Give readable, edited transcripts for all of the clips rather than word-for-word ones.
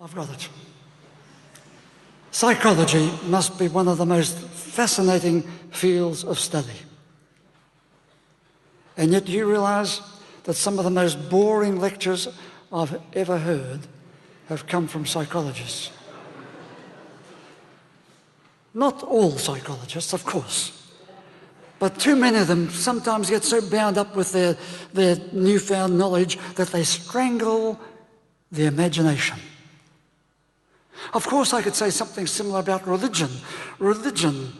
I've got it. Psychology must be one of the most fascinating fields of study. And yet you realise that some of the most boring lectures I've ever heard have come from psychologists. Not all psychologists, of course, but too many of them sometimes get so bound up with their newfound knowledge that they strangle the imagination. Of course, I could say something similar about religion. Religion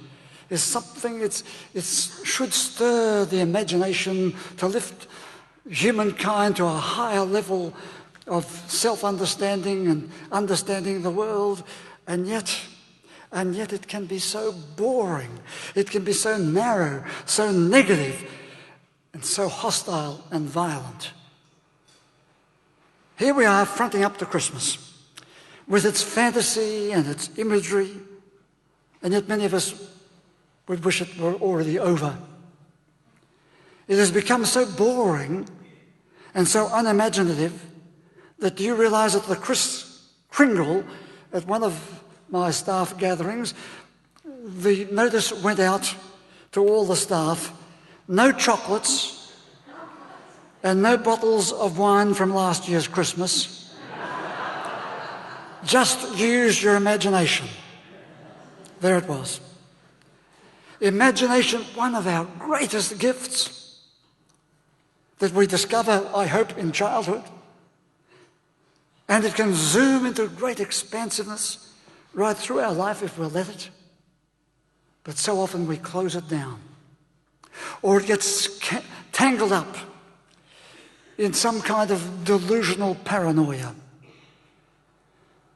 is something, it should stir the imagination to lift humankind to a higher level of self-understanding and understanding the world, and yet it can be so boring. It can be so narrow, so negative, and so hostile and violent. Here we are fronting up to Christmas with its fantasy and its imagery, and yet many of us would wish it were already over. It has become so boring and so unimaginative that you realise that the Kris Kringle at one of my staff gatherings, the notice went out to all the staff, no chocolates and no bottles of wine from last year's Christmas. Just use your imagination. There it was. Imagination, one of our greatest gifts that we discover, I hope, in childhood. And it can zoom into great expansiveness right through our life if we'll let it. But so often we close it down. Or it gets tangled up in some kind of delusional paranoia.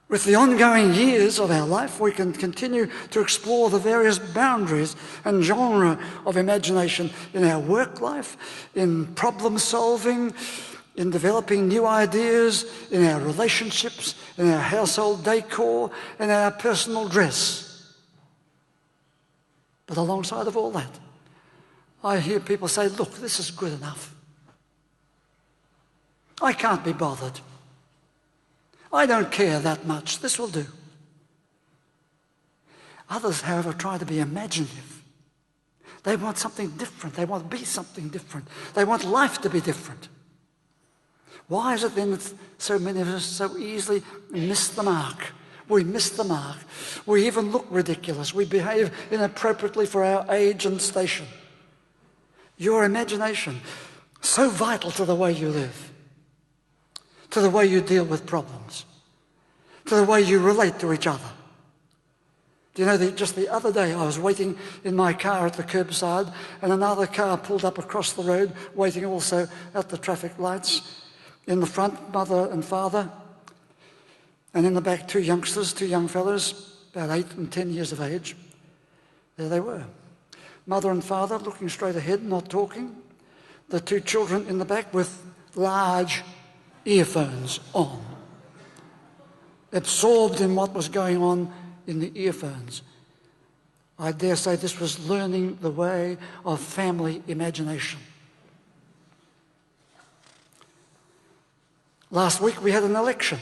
With the ongoing years of our life, we can continue to explore the various boundaries and genre of imagination in our work life, in problem solving, in developing new ideas, in our relationships, in our household decor, in our personal dress. But alongside of all that, I hear people say, look, this is good enough. I can't be bothered. I don't care that much. This will do. Others, however, try to be imaginative. They want something different. They want to be something different. They want life to be different. Why is it then that so many of us so easily miss the mark? We miss the mark. We even look ridiculous. We behave inappropriately for our age and station. Your imagination, so vital to the way you live, to the way you deal with problems, to the way you relate to each other. Do you know, just the other day I was waiting in my car at the curbside and another car pulled up across the road, waiting also at the traffic lights. In the front, mother and father, and in the back, two youngsters, two young fellows, about 8 and 10 years of age. There they were. Mother and father looking straight ahead, not talking. The two children in the back with large earphones on, absorbed in what was going on in the earphones. I dare say this was learning the way of family imagination. Last week we had an election.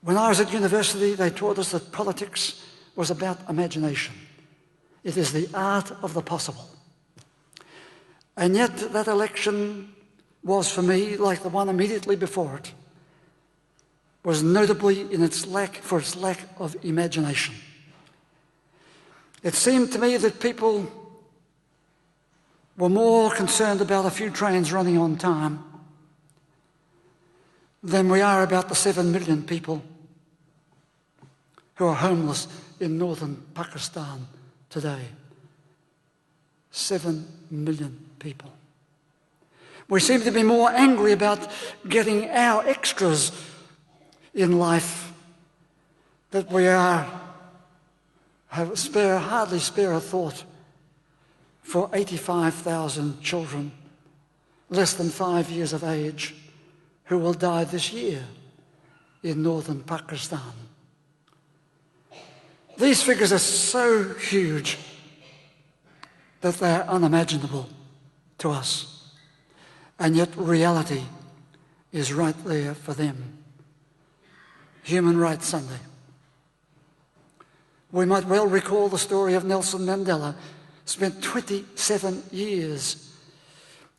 When I was at university, they taught us that politics was about imagination. It is the art of the possible. And yet that election was, for me, like the one immediately before it, was notably in its lack of imagination. It seemed to me that people were more concerned about a few trains running on time than we are about the 7 million people who are homeless in northern Pakistan today. 7 million people. We seem to be more angry about getting our extras in life that we hardly spare a thought for 85,000 children less than 5 years of age who will die this year in northern Pakistan. These figures are so huge that they are unimaginable to us. And yet reality is right there for them. Human Rights Sunday. We might well recall the story of Nelson Mandela, spent 27 years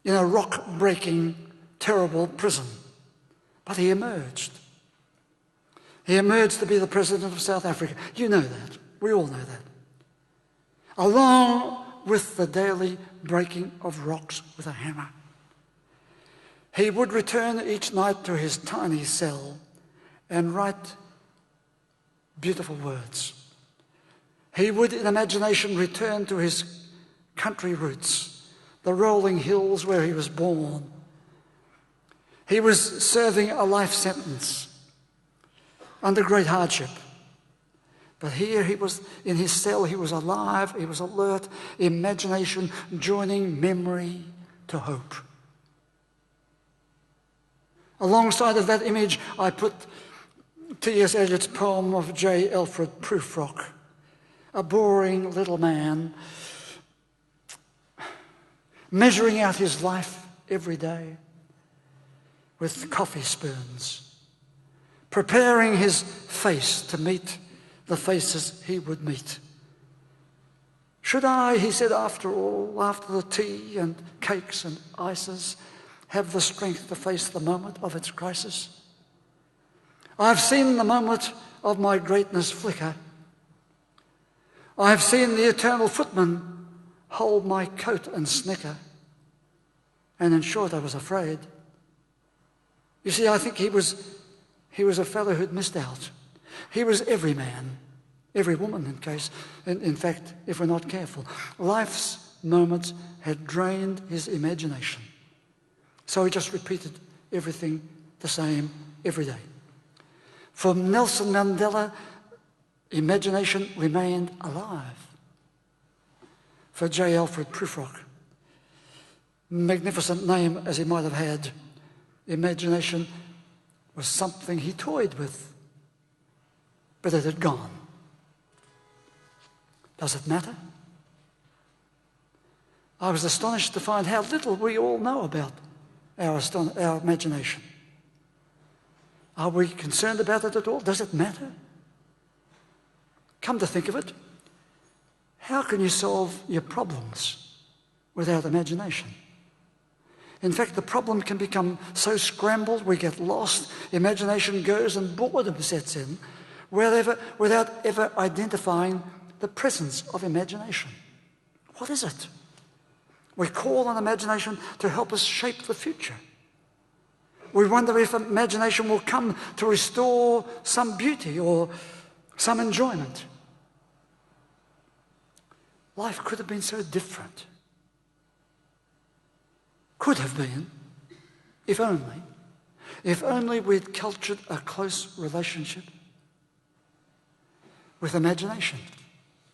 in a rock-breaking, terrible prison. But he emerged. He emerged to be the President of South Africa. You know that. We all know that. Along with the daily breaking of rocks with a hammer. He would return each night to his tiny cell and write beautiful words. He would, in imagination, return to his country roots, the rolling hills where he was born. He was serving a life sentence under great hardship. But here he was in his cell, he was alive, he was alert, imagination joining memory to hope. Alongside of that image, I put T.S. Eliot's poem of J. Alfred Prufrock, a boring little man measuring out his life every day with coffee spoons, preparing his face to meet the faces he would meet. Should I, he said, after all, after the tea and cakes and ices, have the strength to face the moment of its crisis? I've seen the moment of my greatness flicker. I've seen the eternal footman hold my coat and snicker. And in short, I was afraid. You see, I think he was a fellow who'd missed out. He was every man, every woman in fact, if we're not careful. Life's moments had drained his imagination. So he just repeated everything the same every day. For Nelson Mandela, imagination remained alive. For J. Alfred Prufrock, magnificent name as he might have had, imagination was something he toyed with, but it had gone. Does it matter? I was astonished to find how little we all know about our imagination. Are we concerned about it at all? Does it matter? Come to think of it, how can you solve your problems without imagination? In fact, the problem can become so scrambled, we get lost, imagination goes and boredom sets in, without ever identifying the presence of imagination. What is it? We call on imagination to help us shape the future. We wonder if imagination will come to restore some beauty or some enjoyment. Life could have been so different. Could have been, if only we'd cultured a close relationship with imagination.